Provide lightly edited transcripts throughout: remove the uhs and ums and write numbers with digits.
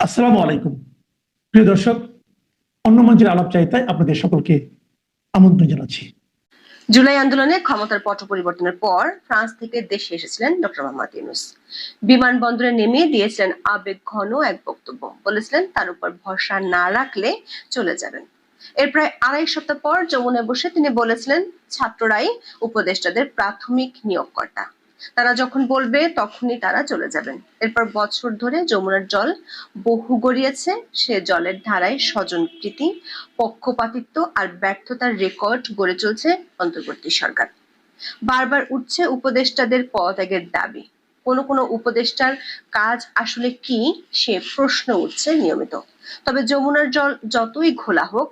আসসালামু আলাইকুম প্রিয় দর্শক, অন্য মঞ্চের আলাপচারিতায় আপনাদের সকলকে আমন্ত্রণ জানাচ্ছি। জুলাই আন্দোলনে ক্ষমতার পট পরিবর্তনের পর ফ্রান্স থেকে দেশে এসেছিলেন ডক্টর মোহাম্মদ ইউনূস। বিমানবন্দরে নেমে দিয়েছিলেন আবেগ ঘন এক বক্তব্য। বলেছিলেন তার উপর ভরসা না রাখলে চলে যাবেন। এর প্রায় ২.৫ সপ্তাহ পর যমুনায় বসে তিনি বলেছিলেন ছাত্ররাই উপদেষ্টাদের প্রাথমিক নিয়োগকর্তা, তারা যখন বলবে তখনই তারা চলে যাবেন। এরপর বছর ধরে যমুনার জল বহু গড়িয়েছে। সে জলের ধারায় স্বজনপ্রীতি, পক্ষপাতিত্ব আর ব্যর্থতার রেকর্ড গড়ে চলছে অন্তর্বর্তী সরকার। বারবার উঠছে উপদেষ্টাদের পদত্যাগের দাবি। কোনো উপদেষ্টার কাজ আসলে কি, সে প্রশ্ন উঠছে নিয়মিত। তবে যমুনার জল যতই ঘোলা হোক,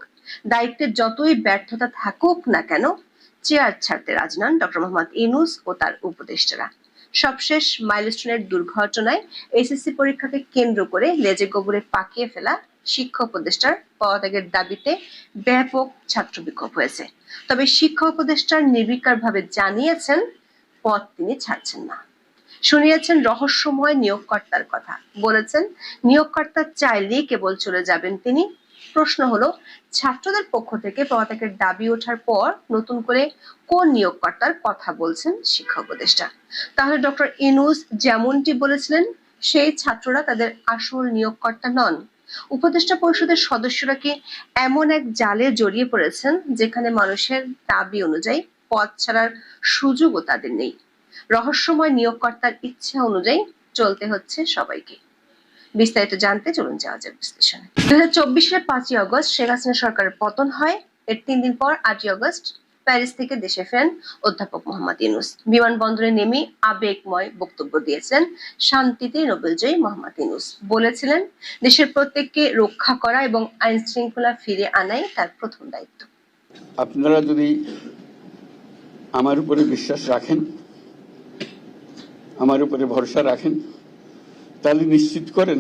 দায়িত্বের যতই ব্যর্থতা থাকুক না কেন, চেয়ার ছাড়তে রাজি নন ডক্টর মোহাম্মদ ইউনূস ও তার উপদেষ্টারা। সবশেষ মাইলস্টোনের দুর্ঘটনায় এসএসসি পরীক্ষাকে কেন্দ্র করে লেজে গোবরে পাকিয়ে ফেলা শিক্ষা উপদেষ্টার পদত্যাগের দাবিতে ব্যাপক ছাত্র বিক্ষোভ হয়েছে। তবে শিক্ষা উপদেষ্টার নির্বিকারভাবে জানিয়েছেন পদ তিনি ছাড়ছেন না। শুনিয়েছেন রহস্যময় নিয়োগকর্তার কথা। বলেছেন নিয়োগকর্তা চাইলেই কেবল চলে যাবেন তিনি। প্রশ্ন হলো, ছাত্রদের পক্ষ থেকে পদত্যাগের দাবি ওঠার পর নতুন করে কোন নিয়োগকর্তার কথা বলছেন শিক্ষা উপদেষ্টা? তাহলে ডক্টর ইউনূস যেমনটি বলেছিলেন, সেই ছাত্ররা তাদের আসল নিয়োগকর্তা নন? উপদেষ্টা পরিষদের সদস্যরা কি এমন এক জালে জড়িয়ে পড়েছেন যেখানে মানুষের দাবি অনুযায়ী পদ ছাড়ার সুযোগও তাদের নেই? রহস্যময় নিয়োগকর্তার ইচ্ছা অনুযায়ী চলতে হচ্ছে সবাইকে। বিস্তারিত জানতে চলুন যাওয়া যাক বিশ্লেষণে। 2024 5ই আগস্ট শেখ হাসিনা সরকারের পতন হয়। এর 3 দিন পর 8ই আগস্ট প্যারিস থেকে দেশে ফেরেন অধ্যাপক মোহাম্মদ ইউনূস। বিমানবন্দরে নেমে আবেগময় বক্তব্য দিয়েছিলেন শান্তিতে নোবেলজয়ী মোহাম্মদ ইউনূস। বলেছিলেন দেশের প্রত্যেককে রক্ষা করা এবং আইন শৃঙ্খলা ফিরে আনাই তার প্রথম দায়িত্ব। আপনারা যদি আমার উপরে বিশ্বাস রাখেন, আমার উপরে ভরসা রাখেন, তাহলে নিশ্চিত করেন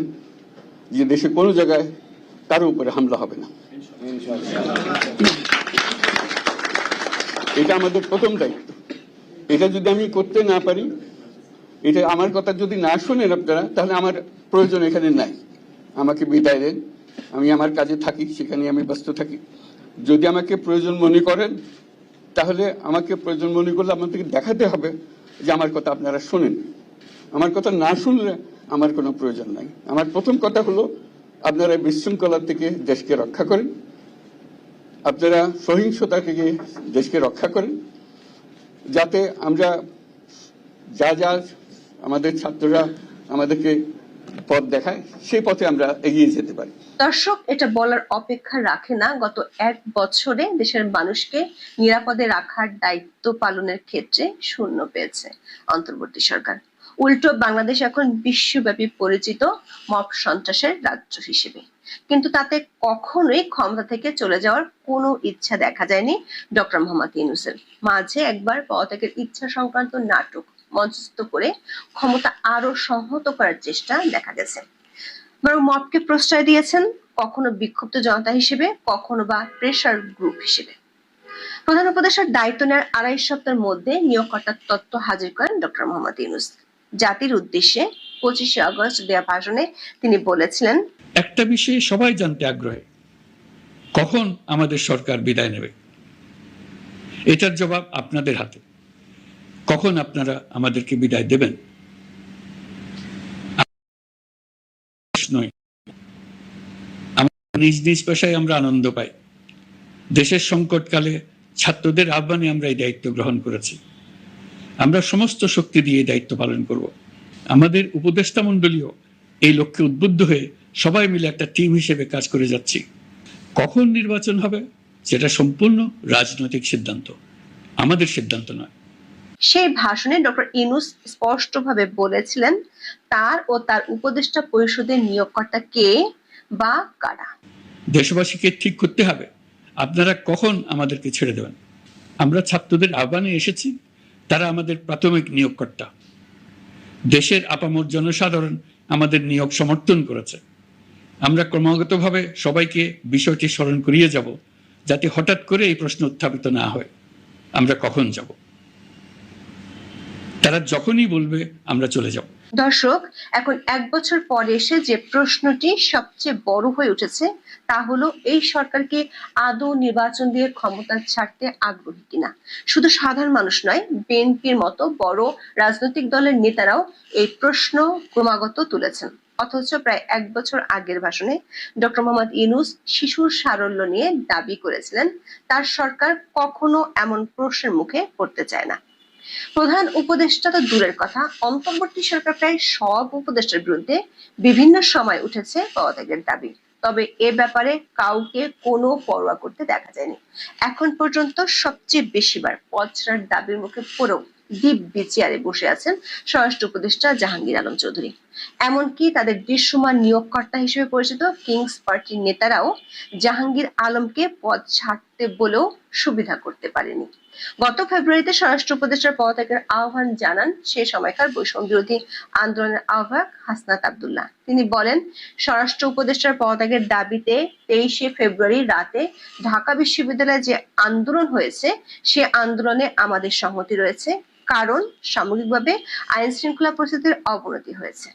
যে দেশে কোনো জায়গায় কারো উপরে হামলা হবে না। এটা আমাদের প্রথম দায়িত্ব। এটা যদি আমি করতে না পারি, এটা আমার কথা যদি না শুনেন আপনারা, তাহলে আমার প্রয়োজন এখানে নাই। আমাকে বিদায় দেন, আমি আমার কাজে থাকি, সেখানে আমি ব্যস্ত থাকি। যদি আমাকে প্রয়োজন মনে করেন, তাহলে আমাকে প্রয়োজন মনে করলে আপনাদেরকে দেখাতে হবে যে আমার কথা আপনারা শোনেন। আমার কথা না শুনলে আমার কোনো প্রয়োজন নাই। আমার প্রথম কথা হলো, আপনারা বিশৃঙ্খলা থেকে দেশকে রক্ষা করেন, আপনারা সহিংসতা থেকে দেশকে রক্ষা করেন, যাতে আমরা যা আমাদের ছাত্ররা আমাদেরকে পথ দেখায়, সেই পথে আমরা এগিয়ে যেতে পারি। দর্শক, এটা বলার অপেক্ষা রাখে না গত 1 বছরে দেশের মানুষকে নিরাপদে রাখার দায়িত্ব পালনের ক্ষেত্রে শূন্য পেয়েছে অন্তর্বর্তী সরকার। উল্টো বাংলাদেশ এখন বিশ্বব্যাপী পরিচিত মব সন্ত্রাসের রাজ্য হিসেবে। কিন্তু তাতে কখনোই ক্ষমতা থেকে চলে যাওয়ার কোনো ইচ্ছা দেখা যায়নি ডক্টর মোহাম্মদ ইউনূসের। মাঝে একবার পদত্যাগের ইচ্ছা সংক্রান্ত নাটক মঞ্চস্থ করে ক্ষমতা আরো সংহত করার চেষ্টা দেখা গেছে। বরং মবকে প্রশ্রয় দিয়েছেন, কখনো বিক্ষুব্ধ জনতা হিসেবে, কখনো বা প্রেসার গ্রুপ হিসেবে। প্রধান উপদেষ্টার দায়িত্ব নেওয়ার 2.5 সপ্তাহের মধ্যে নিয়োগকর্তার তথ্য হাজির করেন ডক্টর মোহাম্মদ ইউনূস। জাতির উদ্দেশ্যে 25 আগস্ট দেয়া ভাষণে তিনি বলেছিলেন, একটা বিষয়ে সবাই জানতে আগ্রহী, কখন আমাদের সরকার বিদায় নেবে। এটার জবাব আপনাদের হাতে। কখন আপনারা আমাদেরকে বিদায় দেবেন? নিজ নিজ পেশায় আমরা আনন্দ পাই। দেশের সংকটকালে ছাত্রদের আহ্বানে আমরা এই দায়িত্ব গ্রহণ করেছি। আমরা সমস্ত শক্তি দিয়ে দায়িত্ব পালন করব। আমাদের উপদেষ্টা মণ্ডলীও এই লক্ষ্যে উদ্বুদ্ধ হয়ে সবাই মিলে একটা টিম হিসেবে কাজ করে যাচ্ছি। কখন নির্বাচন হবে সেটা সম্পূর্ণ রাজনৈতিক সিদ্ধান্ত, আমাদের সিদ্ধান্ত নয়। সেই ভাষণে ডক্টর ইউনূস স্পষ্টভাবে বলেছিলেন তার ও তার উপদেষ্টা পরিষদের নিয়োগকর্তা কে বা কারা। দেশবাসীকে ঠিক করতে হবে আপনারা কখন আমাদেরকে ছেড়ে দেবেন। আমরা ছাত্রদের আহ্বানে এসেছি, তারা আমাদের প্রাথমিক নিয়োগকর্তা। দেশের আপামর জনসাধারণ আমাদের নিয়োগ সমর্থন করেছে। আমরা ক্রমাগতভাবে সবাইকে বিষয়টি স্মরণ করিয়ে যাব, যাতে হঠাৎ করে এই প্রশ্ন উত্থাপিত না হয় আমরা কখন যাব। তারা যখনই বলবে আমরা চলে যাব। দর্শক, এখন 1 বছর পরে এসে যে প্রশ্নটি সবচেয়ে বড় হয়ে উঠেছে তা হলো এই সরকারকে আদৌ নির্বাচন দিয়ে ক্ষমতা ছাড়তে আগ্রহী কিনা। শুধু সাধারণ মানুষ নয়, বিএনপির মতো বড় রাজনৈতিক দলের নেতারাও এই প্রশ্ন ক্রমাগত তুলেছেন। অথচ প্রায় 1 বছর আগের ভাষণে ডক্টর মোহাম্মদ ইউনূস শিশুর সারল্য নিয়ে দাবি করেছিলেন তার সরকার কখনো এমন প্রশ্নের মুখে পড়তে চায় না। প্রধান উপদেষ্টা তো দূরের কথা, অন্তর্বর্তী সরকার প্রায় সব উপদেষ্টার বিরুদ্ধে বিভিন্ন সময় উঠেছে পদত্যাগের দাবি। তবে এ ব্যাপারে কাউকে কোনো পরোয়া করতে দেখা যায়নি। এখন পর্যন্ত সবচেয়ে বেশিবার পদ ছাড়ার দাবির মুখে পড়েও দিব্যি চেয়ারে বসে আছেন স্বরাষ্ট্র উপদেষ্টা জাহাঙ্গীর আলম চৌধুরী। এমনকি তাদের দৃশ্যমান নিয়োগকর্তা হিসেবে পরিচিত কিংস পার্টির নেতারাও জাহাঙ্গীর আলমকে পদ ছাড়তে বলেও সুবিধা করতে পারেনি। গত ফেব্রুয়ারিতে স্বরাষ্ট্র উপদেষ্টার পদত্যাগের আহ্বান জানান সে সময়কার বৈষম্য বিরোধী আন্দোলনের আহ্বায়ক হাসনাত আব্দুল্লাহ। তিনি বলেন, স্বরাষ্ট্র উপদেষ্টার পদত্যাগের দাবিতে 23শে ফেব্রুয়ারি রাতে ঢাকা বিশ্ববিদ্যালয়ে যে আন্দোলন হয়েছে সে আন্দোলনে আমাদের সংহতি রয়েছে, কারণ সামগ্রিকভাবে আইন শৃঙ্খলা পরিস্থিতির অবনতি হয়েছে।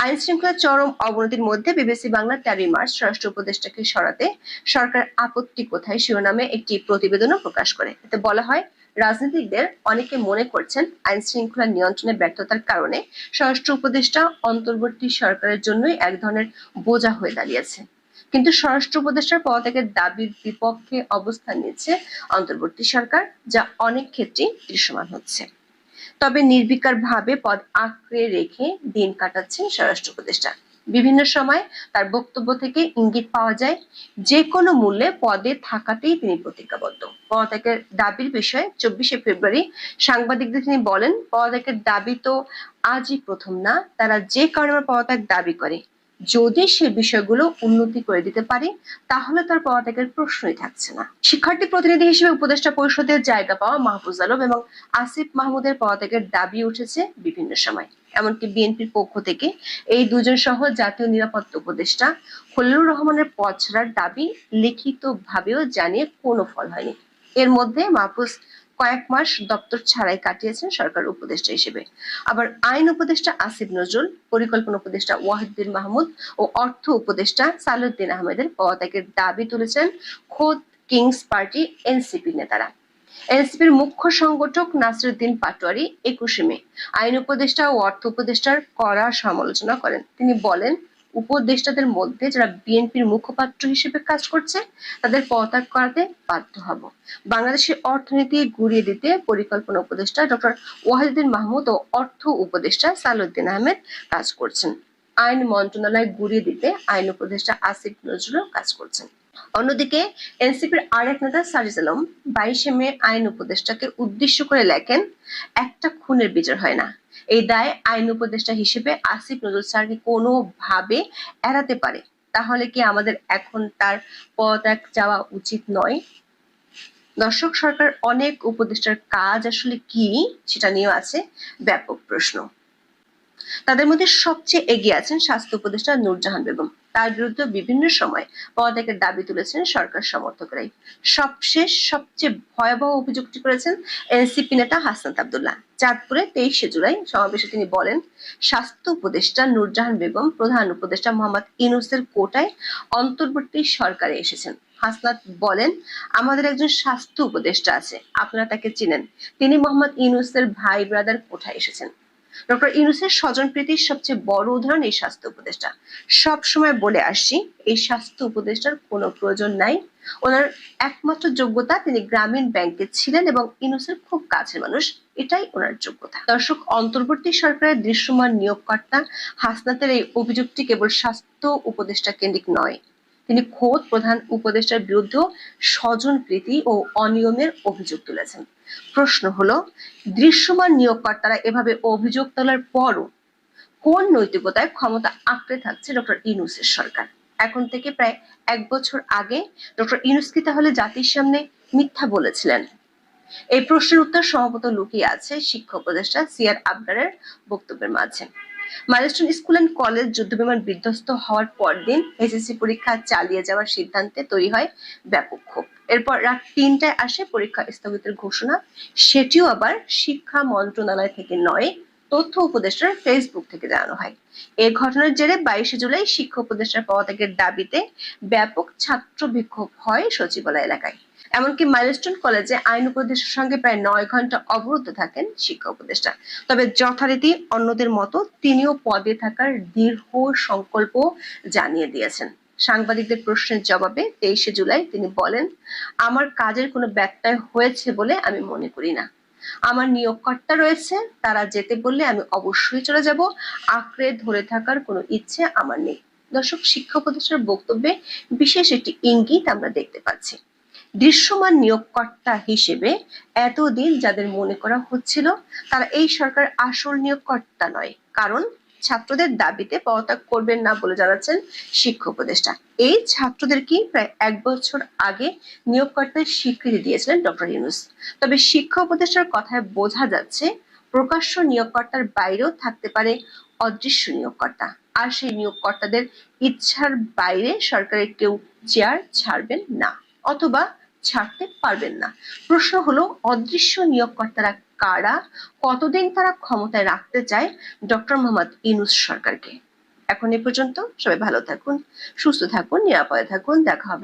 আইন শৃঙ্খলার চরম অবনতির মধ্যে বিবিসি বাংলা 13 মার্চ স্বরাষ্ট্র উপদেষ্টাকে সরাতে সরকার আপত্তি কোথায় শিরোনামে একটি প্রতিবেদনও প্রকাশ করে। এতে বলা হয়, রাজনীতিকদের অনেকে মনে করছেন আইন শৃঙ্খলা নিয়ন্ত্রণে ব্যর্থতার কারণে স্বরাষ্ট্র উপদেষ্টা অন্তর্বর্তী সরকারের জন্যই এক ধরনের বোঝা হয়ে দাঁড়িয়েছে। কিন্তু স্বরাষ্ট্র উপদেষ্টার পদত্যাগের দাবির বিপক্ষে অবস্থান নিচ্ছে অন্তর্বর্তী সরকার, যা অনেক ক্ষেত্রেই দৃশ্যমান হচ্ছে। তবে নির্বিকার ভাবে পদ আঁকড়ে রেখে দিন কাটাচ্ছেন স্বরাষ্ট্র উপদেষ্টা। বিভিন্ন সময় তার বক্তব্য থেকে ইঙ্গিত পাওয়া যায় যে কোনো মূল্যে পদে থাকাতেই তিনি প্রতিজ্ঞাবদ্ধ। পদত্যাগের দাবির বিষয়ে 24শে ফেব্রুয়ারি সাংবাদিকদের তিনি বলেন, পদত্যাগের দাবি তো আজই প্রথম না, তারা যে কারণে পদত্যাগ দাবি করে যদি সে বিষয়গুলো উন্নতি করে দিতে পারে তাহলে তার পদত্যাগের প্রশ্নই থাকছে না। শিক্ষার্থী প্রতিনিধি হিসেবে উপদেষ্টা পরিষদে জায়গা পাওয়া মাহফুজ আলম এবং আসিফ মাহমুদের পদত্যাগের দাবি উঠেছে বিভিন্ন সময়। এমনকি বিএনপির পক্ষ থেকে এই দুজন সহ জাতীয় নিরাপত্তা উপদেষ্টা খলিলুর রহমানের পদ ছাড়ার দাবি লিখিত ভাবেও জানিয়ে কোনো ফল হয়নি। এর মধ্যে মাহফুজ কয়েক মাস দপ্তর ছাড়াই কাটিয়েছেন সরকার উপদেষ্টা হিসেবে। আবার আইন উপদেষ্টা আসিফ নজরুল, পরিকল্পনা উপদেষ্টা ওয়াহিদুদ্দিন মাহমুদ ও অর্থ উপদেষ্টা সালাউদ্দিন আহমেদের পদত্যাগের দাবি তুলেছেন খোদ কিংস পার্টি এনসিপি নেতারা। এনসিপির মুখ্য সংগঠক নাসিরউদ্দিন পাটোয়ারি 21শে মে আইন উপদেষ্টা ও অর্থ উপদেষ্টার কড়া সমালোচনা করেন। তিনি বলেন, উপদেষ্টাদের মধ্যে যারা বিএনপির মুখপাত্র হিসেবে কাজ করছে তাদের পদত্যাগ করাতে বাধ্য হব। বাংলাদেশের অর্থনীতি গুড়িয়ে দিতে পরিকল্পনা উপদেষ্টা ডক্টর ওয়াহিদুদ্দিন মাহমুদ ও অর্থ উপদেষ্টা সালাউদ্দিন আহমেদ কাজ করছেন। আইন মন্ত্রণালয় গুড়িয়ে দিতে আইন উপদেষ্টা আসিফ নজরুল কাজ করছেন। অন্যদিকে এনসিপির আরেক নেতা সাজিদ আলম 22শে মে আইন উপদেষ্টাকে উদ্দেশ্য করে লেখেন, একটা খুনের বিচার হয় না, এই দায় আইন উপদেষ্টা হিসেবে আসিফ নজরুল স্যারকে কোনোভাবে এড়াতে পারে, তাহলে কি আমাদের এখন তার পদত্যাগ চাওয়া উচিত নয়? দর্শক, সরকার অনেক উপদেষ্টার কাজ আসলে কি সেটা নিয়েও আছে ব্যাপক প্রশ্ন। তাদের মধ্যে সবচেয়ে এগিয়ে আছেন স্বাস্থ্য উপদেষ্টা নূরজাহান বেগম। তার বিরুদ্ধে বিভিন্ন সময় পদত্যাগের দাবি তুলেছেন সরকার সমর্থকরাই। সবশেষ সবচেয়ে ভয়াবহ অভিযোগটি করেছেন এনসিপি নেতা হাসনাত আব্দুল্লাহ। চাঁদপুরে 23শে জুলাই সমাবেশে তিনি বলেন, স্বাস্থ্য উপদেষ্টা নূরজাহান বেগম প্রধান উপদেষ্টা মোহাম্মদ ইউনূসের কোটায় অন্তর্বর্তী সরকারে এসেছেন। হাসনাত বলেন, আমাদের একজন স্বাস্থ্য উপদেষ্টা আছে, আপনারা তাকে চিনেন, তিনি মোহাম্মদ ইউনূসের ভাই ব্রাদার কোটায় এসেছেন। ডক্টর ইউনূসের স্বজনপ্রীতির সবচেয়ে বড় উদাহরণ এই স্বাস্থ্য উপদেষ্টা। সব সময় বলে আসছি, এই স্বাস্থ্য উপদেষ্টার কোনো প্রয়োজন নাই। ওনার একমাত্র যোগ্যতা, তিনি গ্রামীণ ব্যাংকে ছিলেন এবং ইউনূসের খুব কাছের মানুষ, এটাই ওনার যোগ্যতা। দর্শক, অন্তর্বর্তী সরকারের দৃশ্যমান নিয়োগকর্তা হাসনাতের এই অভিযোগটি কেবল স্বাস্থ্য উপদেষ্টা কেন্দ্রিক নয়, তিনি খোদ প্রধান উপদেষ্টার বিরুদ্ধেও স্বজনপ্রীতি ও অনিয়মের অভিযোগ তুলেছেন। প্রশ্ন হলো, দৃশ্যমান নিয়োগকর্তারা এভাবে অভিযোগ তোলার পরও কোন নৈতিকতায় ক্ষমতা আঁকড়ে থাকছে ডক্টর ইউনূসের সরকার? এখন থেকে প্রায় 1 বছর আগে ডক্টর ইউনূস কি তাহলে জাতির সামনে মিথ্যা বলেছিলেন? এই প্রশ্নের উত্তর সম্ভবত লুকিয়ে আছে শিক্ষা উপদেষ্টা সিআর আবরারের বক্তব্যের মাঝে। মাইলস্টোন স্কুল অ্যান্ড কলেজ যুদ্ধবিমান বিধ্বস্ত হওয়ার পরদিন এসএসসি পরীক্ষা চালিয়ে যাওয়ার সিদ্ধান্তে তৈরি হয় ব্যাপক ক্ষোভ। এরপর রাত 3টায় আসে পরীক্ষা স্থগিতের ঘোষণা, সেটিও আবার শিক্ষা মন্ত্রণালয় থেকে নয়, তথ্য উপদেষ্টার ফেসবুক থেকে জানানো হয়। এই ঘটনার জেরে 22 জুলাই শিক্ষা উপদেষ্টার পদত্যাগের দাবিতে ব্যাপক ছাত্র বিক্ষোভ হয় সচিবালয় এলাকায়। এমনকি মাইলস্টোন কলেজে আইন উপদেষ্টার সঙ্গে প্রায় 9 ঘন্টা অবরুদ্ধ থাকেন শিক্ষা উপদেষ্টা। তবে যথারীতি অন্যদের মতো তিনিও পদে থাকার দৃঢ় সংকল্প জানিয়ে দিয়েছেন। সাংবাদিকদের প্রশ্নের জবাবে 23 জুলাই তিনি বলেন, আমার কাজের কোনো ব্যত্যয় হয়েছে বলে আমি মনে করি না। আমার নিয়োগকর্তা রয়েছে, তারা যেতে বললে আমি অবশ্যই চলে যাব। আঁকড়ে ধরে থাকার কোনো ইচ্ছে আমার নেই। দর্শক, শিক্ষা উপদেষ্টার বক্তব্যে বিশেষ একটি ইঙ্গিত আমরা দেখতে পাচ্ছি। দৃশ্যমান নিয়োগকর্তা হিসেবে এতদিন যাদের মনে করা হচ্ছিল তারা এই সরকার আসল নিয়োগকর্তা নয়, কারণ ছাত্রদের দাবিতে পদত্যাগ করবেন না বলে জানাচ্ছেন শিক্ষা উপদেষ্টা। এই ছাত্রদেরকে প্রায় 1 বছর আগে নিয়োগকর্তার স্বীকৃতি দিয়েছিলেন ডক্টর ইউনূস। তবে শিক্ষা উপদেষ্টার কথায় বোঝা যাচ্ছে প্রকাশ্য নিয়োগকর্তার বাইরেও থাকতে পারে অদৃশ্য নিয়োগকর্তা, আর সেই নিয়োগকর্তাদের ইচ্ছার বাইরে সরকারের কেউ চেয়ার ছাড়বেন না অথবা ছাড়তে পারবেন না। প্রশ্ন হলো, অদৃশ্য নিয়োগকর্তারা কারা, কতদিন তারা ক্ষমতায় রাখতে চায় ডক্টর মোহাম্মদ ইউনূস সরকারকে। এখন এ পর্যন্ত। সবাই ভালো থাকুন, সুস্থ থাকুন, নিরাপদে থাকুন। দেখা হবে